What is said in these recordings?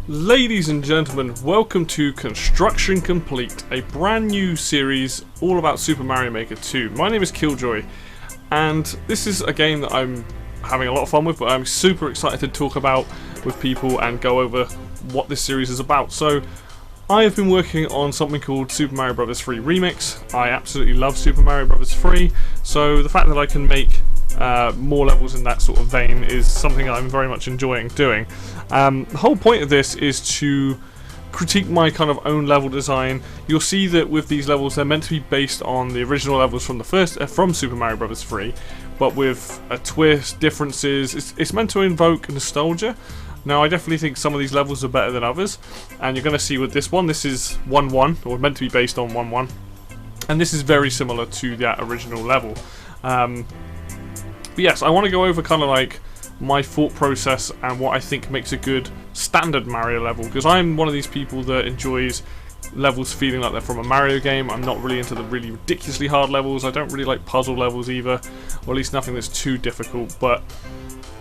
Ladies and gentlemen, welcome to Construction Complete, a brand new series all about Super Mario Maker 2. My name is Killjoy, and this is a game that I'm having a lot of fun with, but I'm super excited to talk about with people and go over what this series is about. So, I have been working on something called Super Mario Bros. 3 Remix. I absolutely love Super Mario Bros. 3, so the fact that I can make more levels in that sort of vein is something I'm very much enjoying doing. The whole point of this is to critique my kind of own level design. You'll see that with these levels they're meant to be based on the original levels from the from Super Mario Bros. 3, but with a twist, differences. It's meant to invoke nostalgia. Now I definitely think some of these levels are better than others, and you're going to see with this one, this is 1-1, or meant to be based on 1-1, and this is very similar to that original level. But yes, I want to go over kind of like my thought process and what I think makes a good standard Mario level, because I'm one of these people that enjoys levels feeling like they're from a Mario game. I'm not really into the really ridiculously hard levels. I don't really like puzzle levels either, or at least nothing that's too difficult, but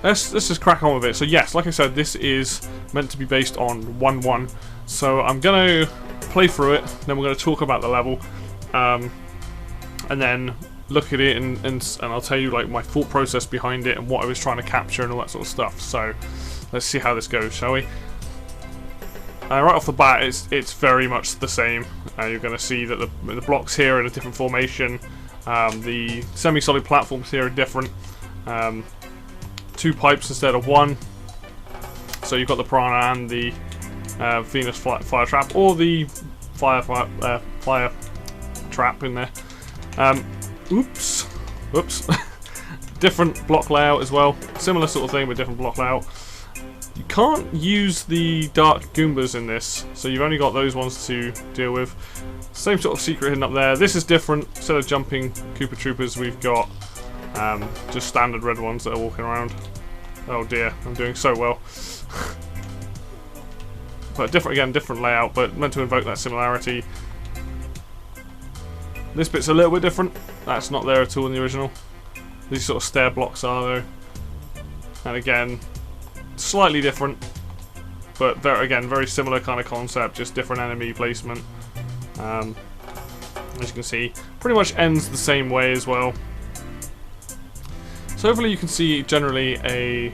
let's just crack on with it. So yes, like I said, this is meant to be based on 1-1, so I'm going to play through it, then we're going to talk about the level, and then look at it and I'll tell you like my thought process behind it and what I was trying to capture and all that sort of stuff. So let's see how this goes, shall we? Right off the bat, it's very much the same. You're going to see that the blocks here are in a different formation. The semi-solid platforms here are different. 2 pipes instead of 1. So you've got the Piranha and the Venus Fire Trap, or the Fire Trap in there. Oops. Different block layout as well. Similar sort of thing, but different block layout. You can't use the Dark Goombas in this, so you've only got those ones to deal with. Same sort of secret hidden up there. This is different. Instead of jumping Koopa Troopers, we've got just standard red ones that are walking around. Oh dear, I'm doing so well. But different layout, but meant to invoke that similarity. This bit's a little bit different. That's not there at all in the original. These sort of stair blocks are though. And again, slightly different, but very similar kind of concept, just different enemy placement. As you can see, pretty much ends the same way as well. So hopefully you can see generally a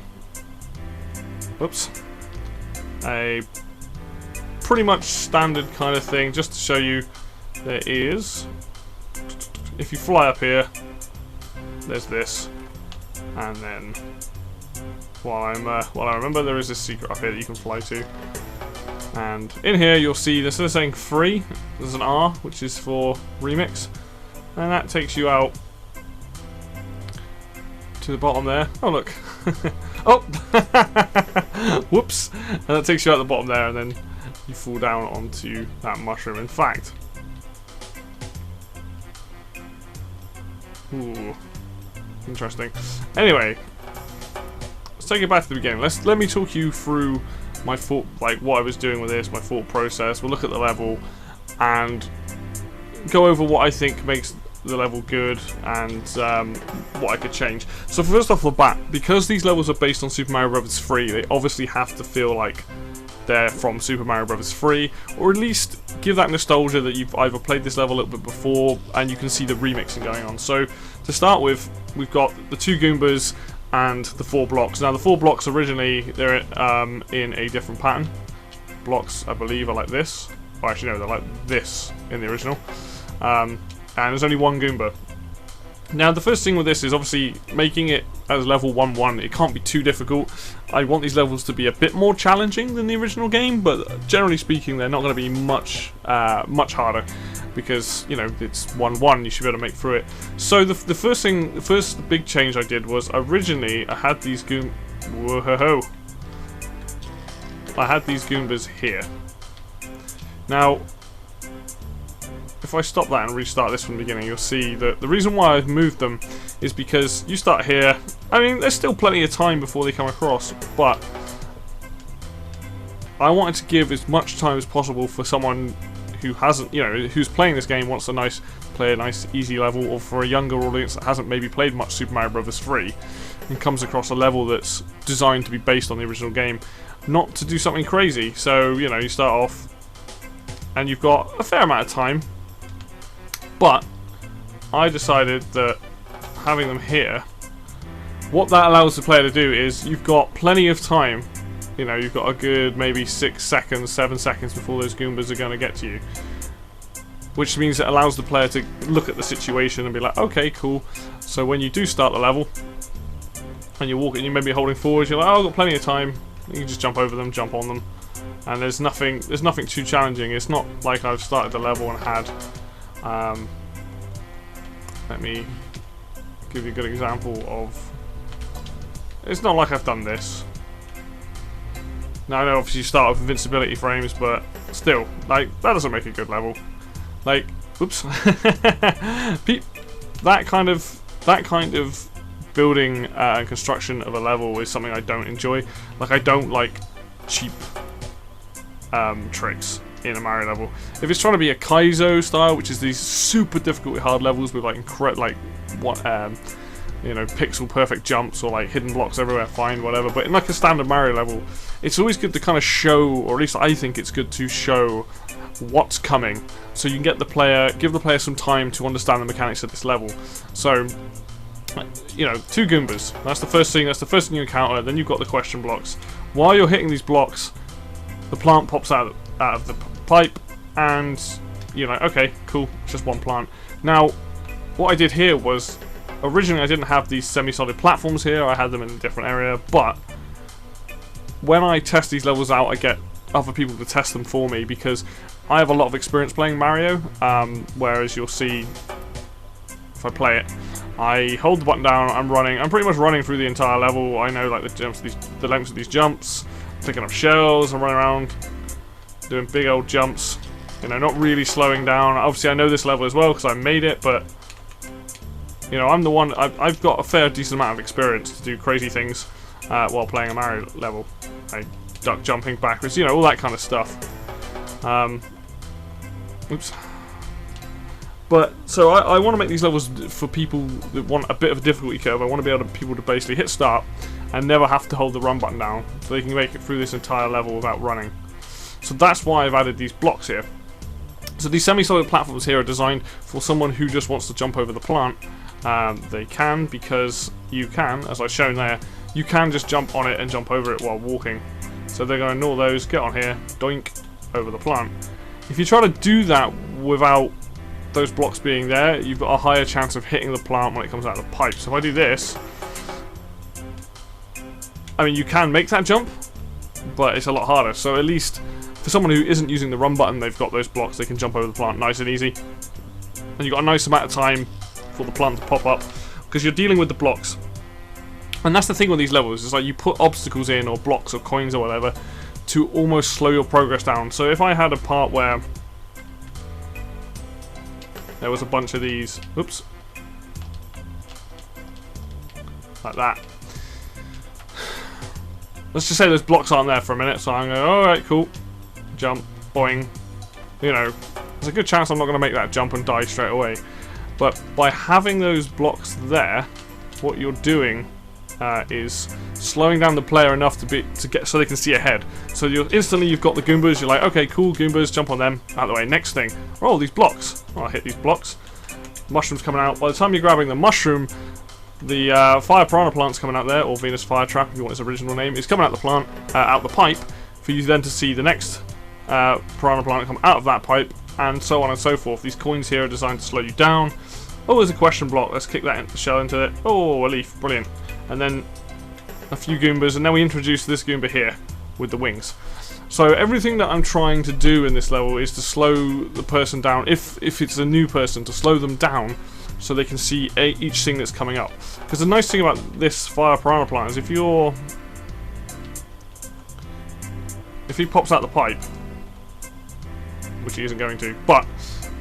pretty much standard kind of thing, just to show you there is. If you fly up here, there's this, and then while I remember, there is this secret up here that you can fly to. And in here you'll see, instead of saying 3, there's an R, which is for remix, and that takes you out to the bottom there. Oh look. Oh! Whoops! And that takes you out the bottom there, and then you fall down onto that mushroom. In fact, ooh, interesting. Anyway, let's take it back to the beginning. Let me talk you through my thought, like what I was doing with this, my thought process. We'll look at the level and go over what I think makes the level good and what I could change. So first off the bat, because these levels are based on Super Mario Bros. 3, they obviously have to feel like they're from Super Mario Bros. 3, or at least give that nostalgia that you've either played this level a little bit before and you can see the remixing going on. So to start with, we've got the 2 Goombas and the 4 blocks. Now the 4 blocks originally, they're in a different pattern. Blocks, I believe, are like this. Oh, actually no, they're like this in the original. And there's only 1 Goomba. Now the first thing with this is obviously making it as level 1-1. It can't be too difficult. I want these levels to be a bit more challenging than the original game, but generally speaking they're not going to be much harder, because you know it's 1-1. You should be able to make through it. So the first big change I did was originally I had these Goombas here. Now, if I stop that and restart this from the beginning, you'll see that the reason why I've moved them is because you start here. I mean, there's still plenty of time before they come across, but I wanted to give as much time as possible for someone who hasn't, you know, who's playing this game wants to play a nice easy level, or for a younger audience that hasn't maybe played much Super Mario Bros. 3 and comes across a level that's designed to be based on the original game, not to do something crazy. So, you know, you start off and you've got a fair amount of time, but I decided that having them here, what that allows the player to do is you've got plenty of time. You know, you've got a good maybe 6 seconds, 7 seconds before those Goombas are going to get to you. Which means it allows the player to look at the situation and be like, okay, cool. So when you do start the level, and you're walking, you may be holding forward, you're like, oh, I've got plenty of time. You can just jump over them, jump on them. And there's nothing too challenging. It's not like I've started the level and had... let me give you a good example of... It's not like I've done this. Now I know obviously you start with invincibility frames, but still, like, that doesn't make a good level. Like, oops. that kind of building and construction of a level is something I don't enjoy. Like, I don't like cheap tricks in a Mario level. If it's trying to be a Kaizo style, which is these super difficult hard levels with like you know, pixel perfect jumps or like hidden blocks everywhere, fine, whatever. But in like a standard Mario level, it's always good to kind of show, or at least I think it's good to show what's coming, so you can give the player some time to understand the mechanics of this level. So, you know, 2 Goombas. That's the first thing. That's the first thing you encounter. Then you've got the question blocks. While you're hitting these blocks, the plant pops out of the pipe, and you're like, okay, cool, it's just one plant. Now, what I did here was, originally I didn't have these semi-solid platforms here. I had them in a different area, but when I test these levels out, I get other people to test them for me because I have a lot of experience playing Mario, whereas you'll see if I play it, I hold the button down, I'm pretty much running through the entire level. I know like the lengths of these jumps, picking up shells, I'm running around doing big old jumps, you know, not really slowing down. Obviously I know this level as well because I made it, but you know, I'm the one, I've got a fair decent amount of experience to do crazy things while playing a Mario level. Like duck jumping backwards, you know, all that kind of stuff. Oops. But, so I want to make these levels for people that want a bit of a difficulty curve. I want to be able to people to basically hit start and never have to hold the run button down, so they can make it through this entire level without running. So that's why I've added these blocks here. So these semi-solid platforms here are designed for someone who just wants to jump over the plant. They can, because you can, as I've shown there, you can just jump on it and jump over it while walking. So they're going to ignore those, get on here, doink, over the plant. If you try to do that without those blocks being there, you've got a higher chance of hitting the plant when it comes out of the pipe. So if I do this, I mean, you can make that jump, but it's a lot harder. So at least for someone who isn't using the run button, they've got those blocks, they can jump over the plant nice and easy. And you've got a nice amount of time for the plant to pop up, because you're dealing with the blocks. And that's the thing with these levels, is like you put obstacles in, or blocks, or coins, or whatever, to almost slow your progress down. So if I had a part where there was a bunch of these, oops, like that. Let's just say those blocks aren't there for a minute, so I'm going, alright, cool, jump, boing. You know, there's a good chance I'm not going to make that jump and die straight away. But by having those blocks there, what you're doing is slowing down the player enough to get so they can see ahead. So you've got the Goombas. You're like, okay, cool, Goombas, jump on them, out of the way. Next thing, oh, these blocks. Oh, I'll hit these blocks. Mushroom's coming out. By the time you're grabbing the mushroom, the fire piranha plant's coming out there, or Venus fire trap, if you want its original name, is coming out the plant, out the pipe, for you then to see the next piranha plant come out of that pipe, and so on and so forth. These coins here are designed to slow you down. Oh, there's a question block. Let's kick that shell into it. Oh, a leaf. Brilliant. And then a few Goombas, and then we introduce this Goomba here with the wings. So everything that I'm trying to do in this level is to slow the person down, if it's a new person, to slow them down so they can see each thing that's coming up. Because the nice thing about this fire piranha plant is if he pops out the pipe, which he isn't going to, but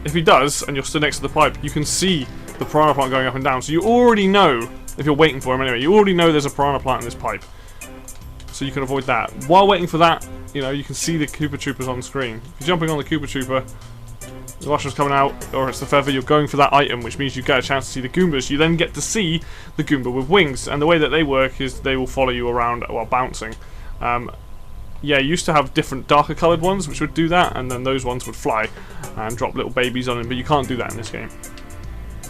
if he does, and you're stood next to the pipe, you can see the piranha plant going up and down. So you already know, if you're waiting for him anyway, you already know there's a piranha plant in this pipe. So you can avoid that. While waiting for that, you know, you can see the Koopa Troopers on screen. If you're jumping on the Koopa Trooper, the mushroom's coming out, or it's the feather, you're going for that item, which means you get a chance to see the Goombas. You then get to see the Goomba with wings, and the way that they work is they will follow you around while bouncing. Yeah, you used to have different darker coloured ones which would do that, and then those ones would fly and drop little babies on them, but you can't do that in this game.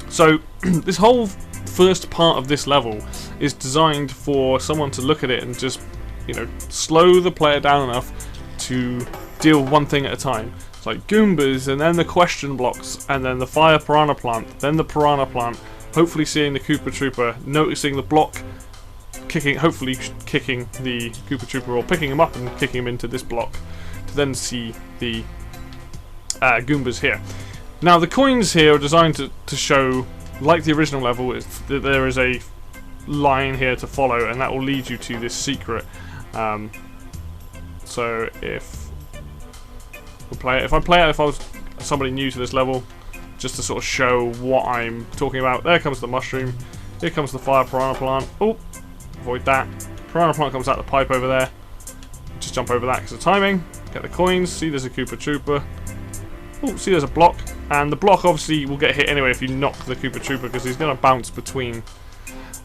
So this whole first part of this level is designed for someone to look at it and just, you know, slow the player down enough to deal with one thing at a time. It's like Goombas, and then the question blocks, and then the fire piranha plant, then the piranha plant, hopefully seeing the Koopa Trooper, noticing the block, hopefully kicking the Koopa Trooper, or picking him up and kicking him into this block, to then see the Goombas here. Now the coins here are designed to show, like the original level, that there is a line here to follow, and that will lead you to this secret. So if I was somebody new to this level, just to sort of show what I'm talking about, there comes the mushroom, here comes the fire piranha plant. Oh, avoid that. Piranha plant comes out the pipe over there. Just jump over that because of timing. Get the coins. See, there's a Koopa Trooper. Oh, see, there's a block. And the block obviously will get hit anyway if you knock the Koopa Trooper, because he's going to bounce between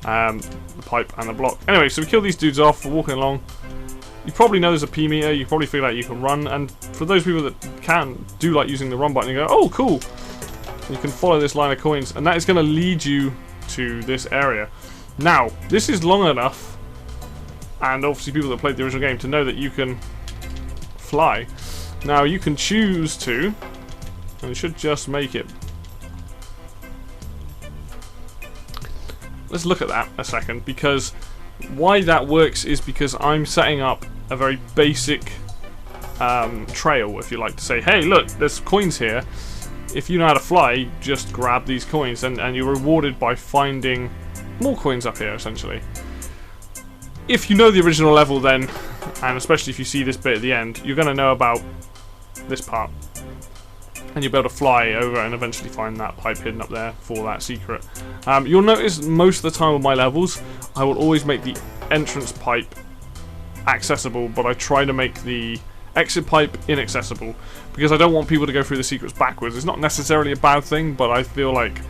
the pipe and the block. Anyway, so we kill these dudes off. We're walking along. You probably know there's a P meter. You probably feel like you can run. And for those people that do like using the run button, you go, oh, cool. You can follow this line of coins, and that is going to lead you to this area. Now, this is long enough, and obviously people that played the original game, to know that you can fly. Now, you can choose to, and you should just make it. Let's look at that a second, because why that works is because I'm setting up a very basic trail, if you like to say, hey, look, there's coins here. If you know how to fly, just grab these coins, and you're rewarded by finding more coins up here, essentially. If you know the original level, then, and especially if you see this bit at the end, you're going to know about this part, and you'll be able to fly over and eventually find that pipe hidden up there for that secret. You'll notice most of the time with my levels, I will always make the entrance pipe accessible, but I try to make the exit pipe inaccessible, because I don't want people to go through the secrets backwards. It's not necessarily a bad thing, but I feel like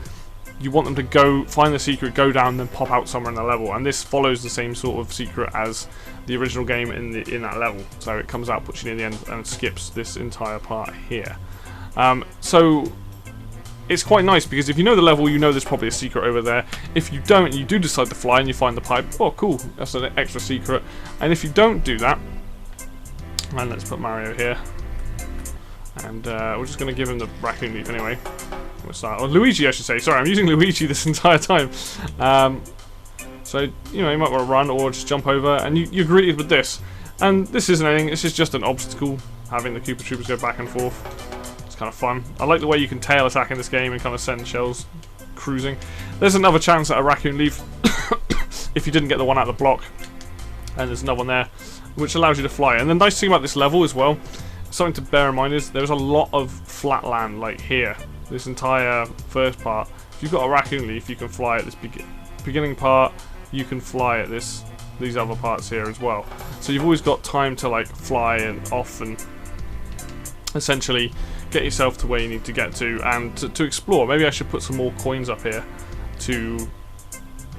you want them to go find the secret, go down, then pop out somewhere in the level, and this follows the same sort of secret as the original game in that level. So it comes out, puts you near the end, and skips this entire part here. So it's quite nice, because if you know the level, you know there's probably a secret over there. If you don't, and you do decide to fly and you find the pipe, oh cool, that's an extra secret. And if you don't do that, and let's put Mario here, and we're just going to give him the raccoon leaf anyway. We'll start, or Luigi, I should say. Sorry, I'm using Luigi this entire time. So, you know, you might want to run or just jump over, and you're greeted with this. And this isn't anything, this is just an obstacle, having the Koopa Troopers go back and forth. It's kind of fun. I like the way you can tail attack in this game and kind of send shells cruising. There's another chance at a raccoon leaf if you didn't get the one out of the block. And there's another one there, which allows you to fly. And the nice thing about this level as well, something to bear in mind, is there's a lot of flat land, like here. This entire first part. If you've got a raccoon leaf, you can fly at this beginning part. You can fly at these other parts here as well. So you've always got time to like fly and off and essentially get yourself to where you need to get to and to explore. Maybe I should put some more coins up here to,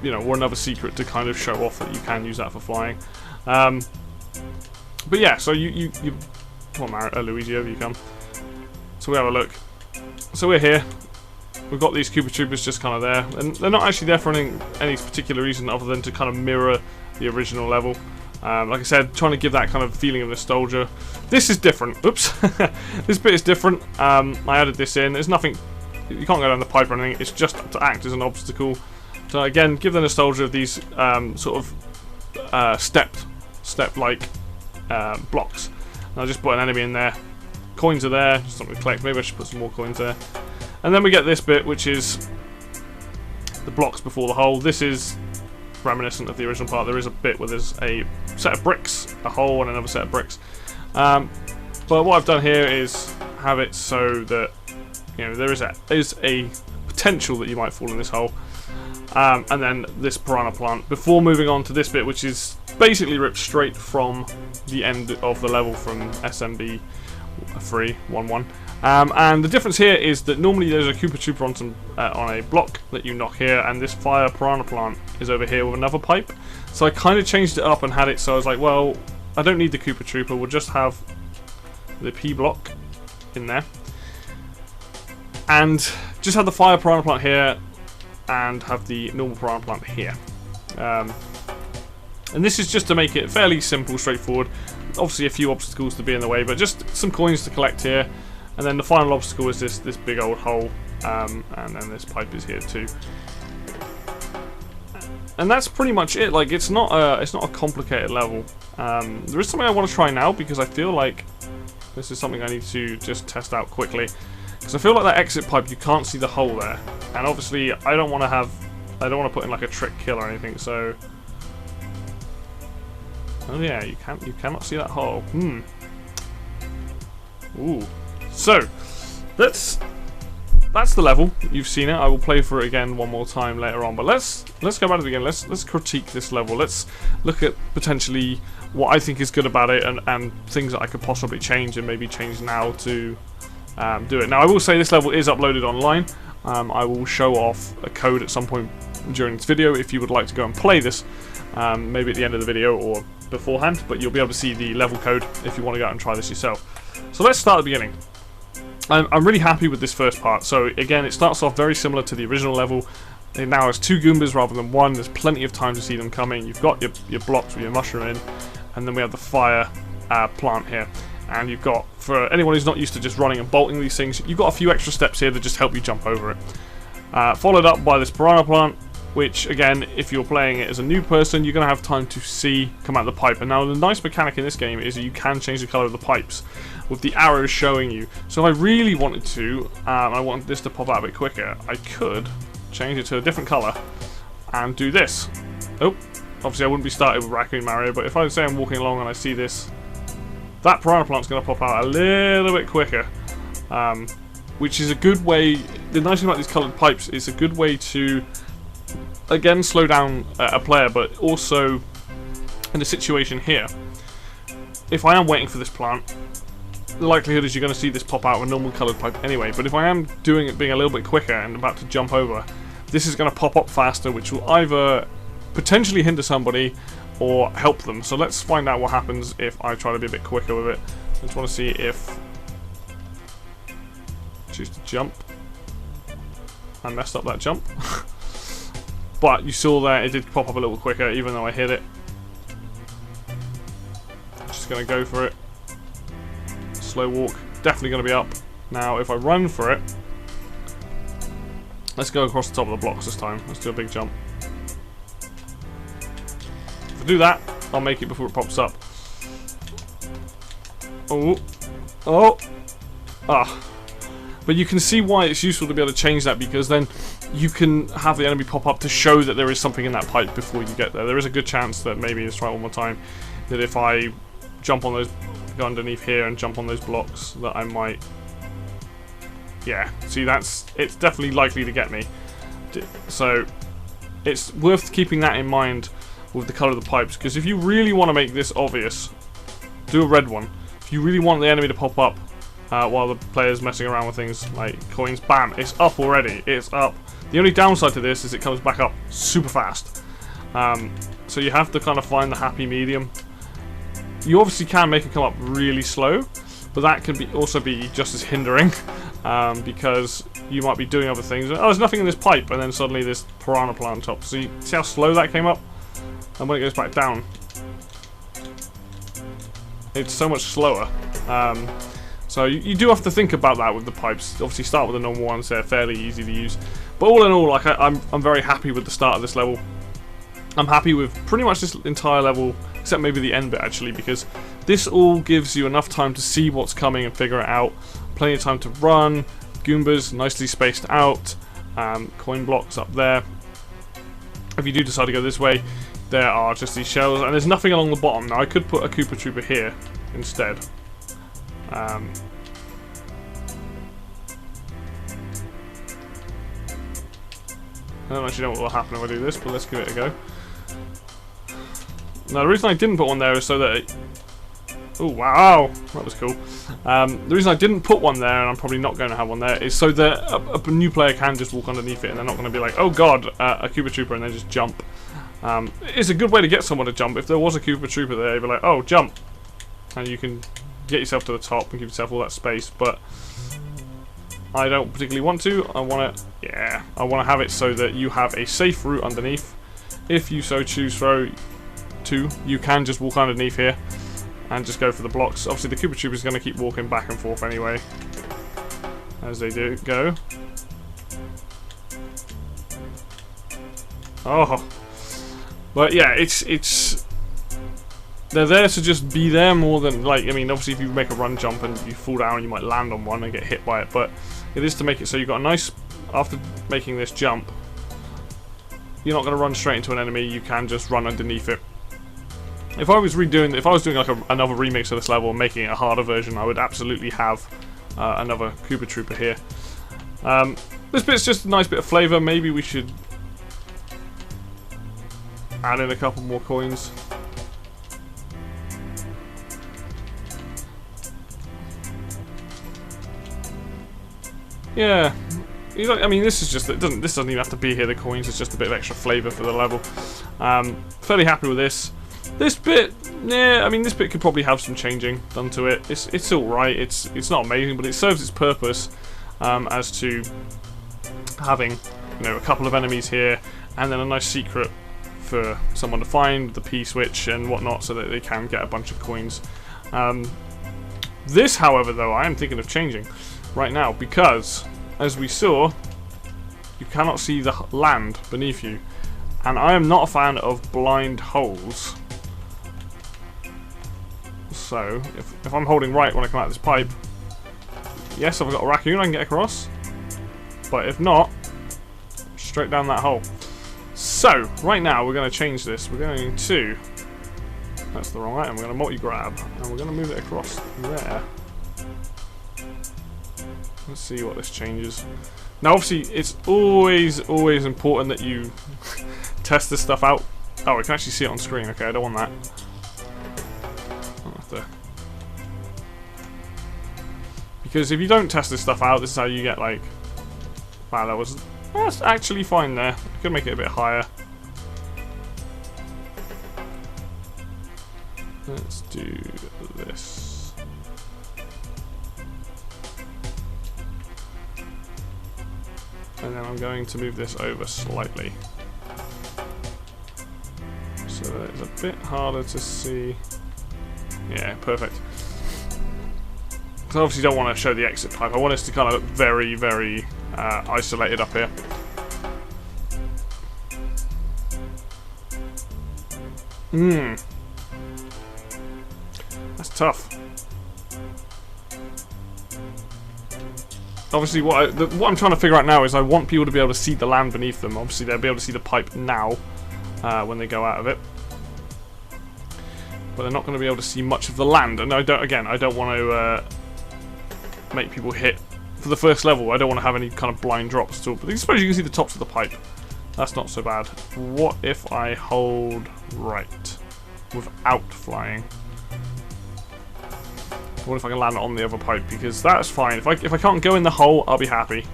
you know, or another secret to kind of show off that you can use that for flying. But yeah, so you come on, Luigi, over you come. So we have a look. So we're here. We've got these Koopa Troopers just kind of there, and they're not actually there for any particular reason other than to kind of mirror the original level. Like I said, trying to give that kind of feeling of nostalgia. This is different. Oops. This bit is different. I added this in. There's nothing. You can't go down the pipe or anything. It's just to act as an obstacle. So again, give the nostalgia of these sort of step-like blocks. And I'll just put an enemy in there. Coins are there, just something to collect. Maybe I should put some more coins there. And then we get this bit, which is the blocks before the hole. This is reminiscent of the original part. There is a bit where there's a set of bricks, a hole, and another set of bricks. But what I've done here is have it so that, you know, there is a potential that you might fall in this hole. And then this piranha plant. Before moving on to this bit, which is basically ripped straight from the end of the level from SMB 3.1.1. And the difference here is that normally there's a Koopa Troopa on a block that you knock here, and this fire piranha plant is over here with another pipe. So I kind of changed it up and had it so I was like, well, I don't need the Koopa Troopa, we'll just have the P block in there. And just have the fire piranha plant here, and have the normal piranha plant here. And this is just to make it fairly simple, straightforward. Obviously a few obstacles to be in the way, but just some coins to collect here. And then the final obstacle is this big old hole, and then this pipe is here too. And that's pretty much it. Like, it's not a complicated level. There is something I want to try now, because I feel like this is something I need to just test out quickly. Because I feel like that exit pipe, you can't see the hole there, and obviously I don't want to put in like a trick kill or anything. So, oh yeah, you cannot see that hole. Ooh. So, that's the level. You've seen it. I will play for it again one more time later on. But let's go back to it again. Let's critique this level. Let's look at potentially what I think is good about it, and things that I could possibly change, and maybe change now to do it. Now, I will say this level is uploaded online. I will show off a code at some point during this video if you would like to go and play this, maybe at the end of the video or beforehand, but you'll be able to see the level code if you want to go out and try this yourself. So let's start at the beginning. I'm really happy with this first part. So again, it starts off very similar to the original level. It now has 2 Goombas rather than 1. There's plenty of time to see them coming. You've got your blocks with your mushroom in, and then we have the fire plant here. And you've got, for anyone who's not used to just running and bolting these things, you've got a few extra steps here that just help you jump over it. Followed up by this piranha plant, which again, if you're playing it as a new person, you're going to have time to see come out of the pipe. And now the nice mechanic in this game is that you can change the colour of the pipes with the arrows showing you. So if I really wanted to, I wanted this to pop out a bit quicker, I could change it to a different colour and do this. Oh, obviously I wouldn't be started with Raccoon Mario, but if I say I'm walking along and I see this, that piranha plant's going to pop out a little bit quicker, which is a good way. The nice thing about these coloured pipes is a good way to, again, slow down a player, but also in a situation here, if I am waiting for this plant, the likelihood is you're going to see this pop out of a normal coloured pipe anyway. But if I am doing it being a little bit quicker and about to jump over, this is going to pop up faster, which will either potentially hinder somebody or help them. So let's find out what happens if I try to be a bit quicker with it. I just want to see if I choose to jump. I messed up that jump. But you saw there, it did pop up a little quicker even though I hit it. Just going to go for it. Slow walk, definitely going to be up. Now if I run for it, let's go across the top of the blocks this time. Let's do a big jump. If I do that, I'll make it before it pops up. Oh, oh, ah. But you can see why it's useful to be able to change that, because then you can have the enemy pop up to show that there is something in that pipe before you get there. There is a good chance that, maybe let's try it one more time, that if I jump on those, go underneath here and jump on those blocks, that I might, yeah, see, it's definitely likely to get me. So it's worth keeping that in mind with the colour of the pipes, because if you really want to make this obvious, do a red one. If you really want the enemy to pop up while the player's messing around with things like coins, bam, it's up already, it's up. The only downside to this is it comes back up super fast. So you have to kind of find the happy medium. You obviously can make it come up really slow, but that can also be just as hindering, because you might be doing other things. Oh, there's nothing in this pipe, and then suddenly this piranha plant on top. So you see how slow that came up? And when it goes back down, it's so much slower. So you do have to think about that with the pipes. Obviously start with the normal ones, they're fairly easy to use. But all in all, like, I'm very happy with the start of this level. I'm happy with pretty much this entire level, except maybe the end bit actually, because this all gives you enough time to see what's coming and figure it out. Plenty of time to run, Goombas nicely spaced out, coin blocks up there. If you do decide to go this way, there are just these shells, and there's nothing along the bottom. Now I could put a Koopa Troopa here instead. I don't actually know what will happen if I do this, but let's give it a go. Now the reason I didn't put one there is so that Oh, wow, that was cool. The reason I didn't put one there, and I'm probably not going to have one there, is so that a new player can just walk underneath it, and they're not going to be like, oh god, a Koopa Trooper, and then just jump. It's a good way to get someone to jump. If there was a Koopa Trooper there, you'd be like, oh, jump. And you can get yourself to the top and give yourself all that space, but I don't particularly want to. I want to have it so that you have a safe route underneath. If you so choose to, you can just walk underneath here and just go for the blocks. Obviously the Koopa Trooper is going to keep walking back and forth anyway, as they do go. Oh, but yeah, it's they're there to just be there more than, like, I mean, obviously if you make a run jump and you fall down, you might land on one and get hit by it, but it is to make it so you've got a nice, after making this jump, you're not going to run straight into an enemy, you can just run underneath it. If I was doing like another remix of this level and making it a harder version, I would absolutely have another Koopa Trooper here. This bit's just a nice bit of flavour. Maybe we should add in a couple more coins. Yeah, I mean, this is just, this doesn't even have to be here, the coins, it's just a bit of extra flavour for the level. Fairly happy with this. This bit, yeah, I mean, this bit could probably have some changing done to it. It's alright, it's not amazing, but it serves its purpose as to having, you know, a couple of enemies here, and then a nice secret for someone to find, the P-switch and whatnot, so that they can get a bunch of coins. This, however, though, I am thinking of changing right now, because as we saw, you cannot see the land beneath you, and I am not a fan of blind holes. So if I'm holding right when I come out of this pipe, yes, I've got a raccoon I can get across, but if not, straight down that hole. So right now we're going to change this. We're going to, that's the wrong item, we're going to multi-grab and we're going to move it across there. Let's see what this changes. Now obviously it's always important that you test this stuff out. Oh, we can actually see it on screen. Okay, I don't want that. I'll have to... Because if you don't test this stuff out, this is how you get, like... Wow, that's actually fine there. I could make it a bit higher. Let's do this. And then I'm going to move this over slightly, so that it's a bit harder to see. Yeah, perfect. Because I obviously don't want to show the exit pipe. I want us to kind of look very, very isolated up here. That's tough. Obviously, what I'm trying to figure out now is I want people to be able to see the land beneath them. Obviously, they'll be able to see the pipe now when they go out of it, but they're not going to be able to see much of the land. And I don't want to make people hit for the first level. I don't want to have any kind of blind drops at all. But I suppose you can see the tops of the pipe. That's not so bad. What if I hold right without flying? What if I can land on the other pipe? Because that's fine. If I can't go in the hole, I'll be happy.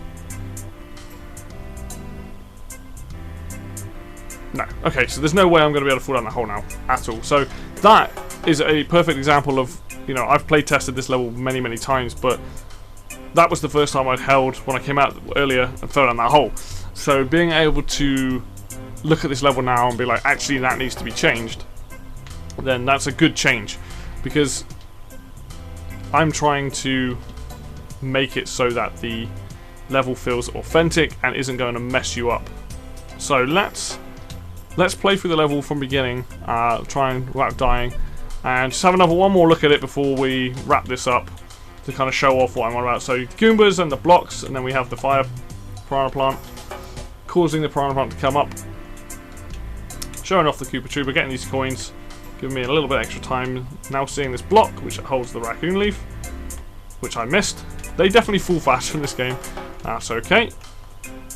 No. Okay, so there's no way I'm going to be able to fall down the hole now at all. So that is a perfect example of, you know, I've play tested this level many, many times, but that was the first time I'd held when I came out earlier and fell down that hole. So being able to look at this level now and be like, actually that needs to be changed, then that's a good change, because I'm trying to make it so that the level feels authentic and isn't going to mess you up. So let's play through the level from beginning, try and without dying, and just have one more look at it before we wrap this up to kind of show off what I'm on about. So Goombas and the blocks, and then we have the fire piranha plant causing the piranha plant to come up, showing off the Koopa Trooper, getting these coins, giving me a little bit extra time. Now seeing this block which holds the raccoon leaf, which I missed. They definitely fall fast in this game. That's okay.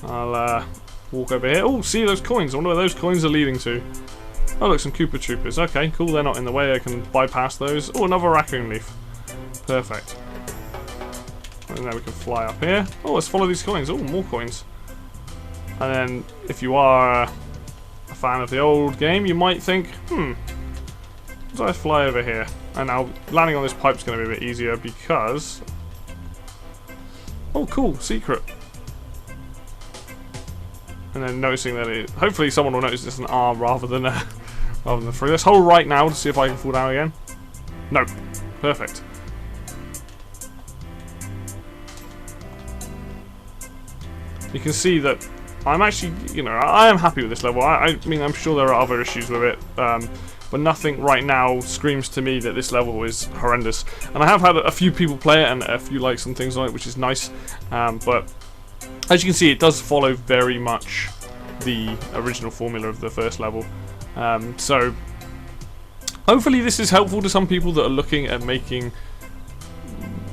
I'll walk over here. Oh, see those coins. I wonder where those coins are leading to. Oh look, some Koopa Troopers. Okay, cool, they're not in the way, I can bypass those. Oh, another raccoon leaf. Perfect. And then we can fly up here. Oh, let's follow these coins. Oh, more coins. And then, if you are a fan of the old game, you might think, so I fly over here. And now, landing on this pipe's going to be a bit easier because... Oh, cool, secret. And then noticing that it... Hopefully someone will notice it's an R rather than through. Let's hold right now to see if I can fall down again. Nope. Perfect. You can see that I'm actually, you know, I am happy with this level. I mean, I'm sure there are other issues with it, but nothing right now screams to me that this level is horrendous. And I have had a few people play it and a few likes and things on it, which is nice. But as you can see, it does follow very much the original formula of the first level. So hopefully this is helpful to some people that are looking at making,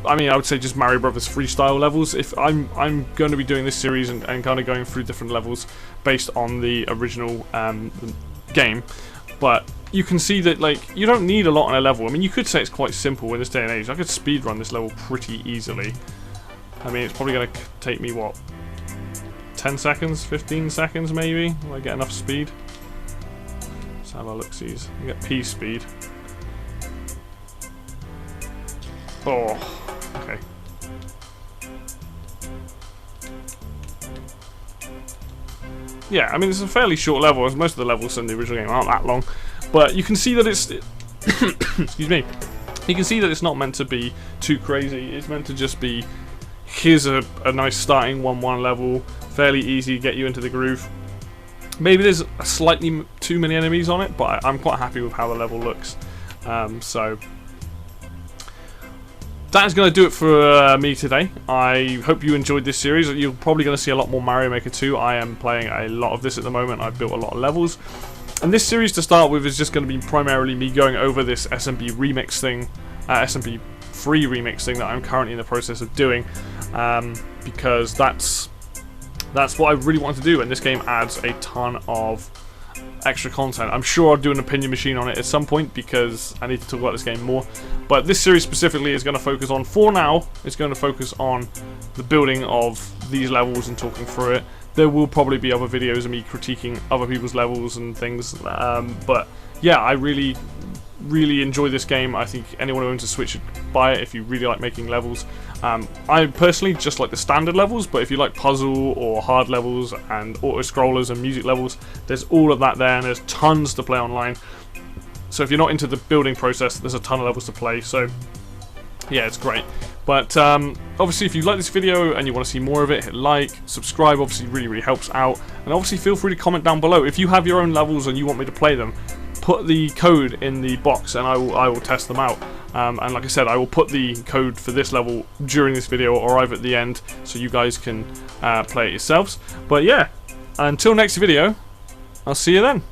I mean, I would say just Mario Brothers freestyle levels. If I'm going to be doing this series and kind of going through different levels based on the original game, but you can see that, like, you don't need a lot on a level. I mean, you could say it's quite simple in this day and age. I could speedrun this level pretty easily. I mean, it's probably going to take me, what, 10 seconds, 15 seconds maybe, will I get enough speed? Let's have a look-sees. I get P speed. Oh, okay. Yeah, I mean, it's a fairly short level, as most of the levels in the original game aren't that long. But you can see that it's... excuse me. You can see that it's not meant to be too crazy. It's meant to just be, here's a nice starting 1-1 level, fairly easy, get you into the groove. Maybe there's a slightly too many enemies on it, but I'm quite happy with how the level looks. So... that is going to do it for me today. I hope you enjoyed this series. You're probably going to see a lot more Mario Maker 2. I am playing a lot of this at the moment. I've built a lot of levels. And this series to start with is just going to be primarily me going over this SMP remix thing, SMP free remix thing that I'm currently in the process of doing. Because that's what I really want to do, and this game adds a ton of extra content. I'm sure I'll do an opinion machine on it at some point because I need to talk about this game more. But this series specifically is going to focus on, for now, it's going to focus on the building of these levels and talking through it. There will probably be other videos of me critiquing other people's levels and things. But yeah, I really enjoy this game. I think anyone who owns a Switch should buy it if you really like making levels. I personally just like the standard levels, but if you like puzzle or hard levels and auto-scrollers and music levels, there's all of that there, and there's tons to play online. So if you're not into the building process, there's a ton of levels to play, so yeah, it's great. But obviously if you like this video and you want to see more of it, hit like, subscribe, obviously really helps out, and obviously feel free to comment down below. If you have your own levels and you want me to play them, put the code in the box and I will test them out. And like I said, I will put the code for this level during this video or either at the end so you guys can play it yourselves. But yeah, until next video, I'll see you then.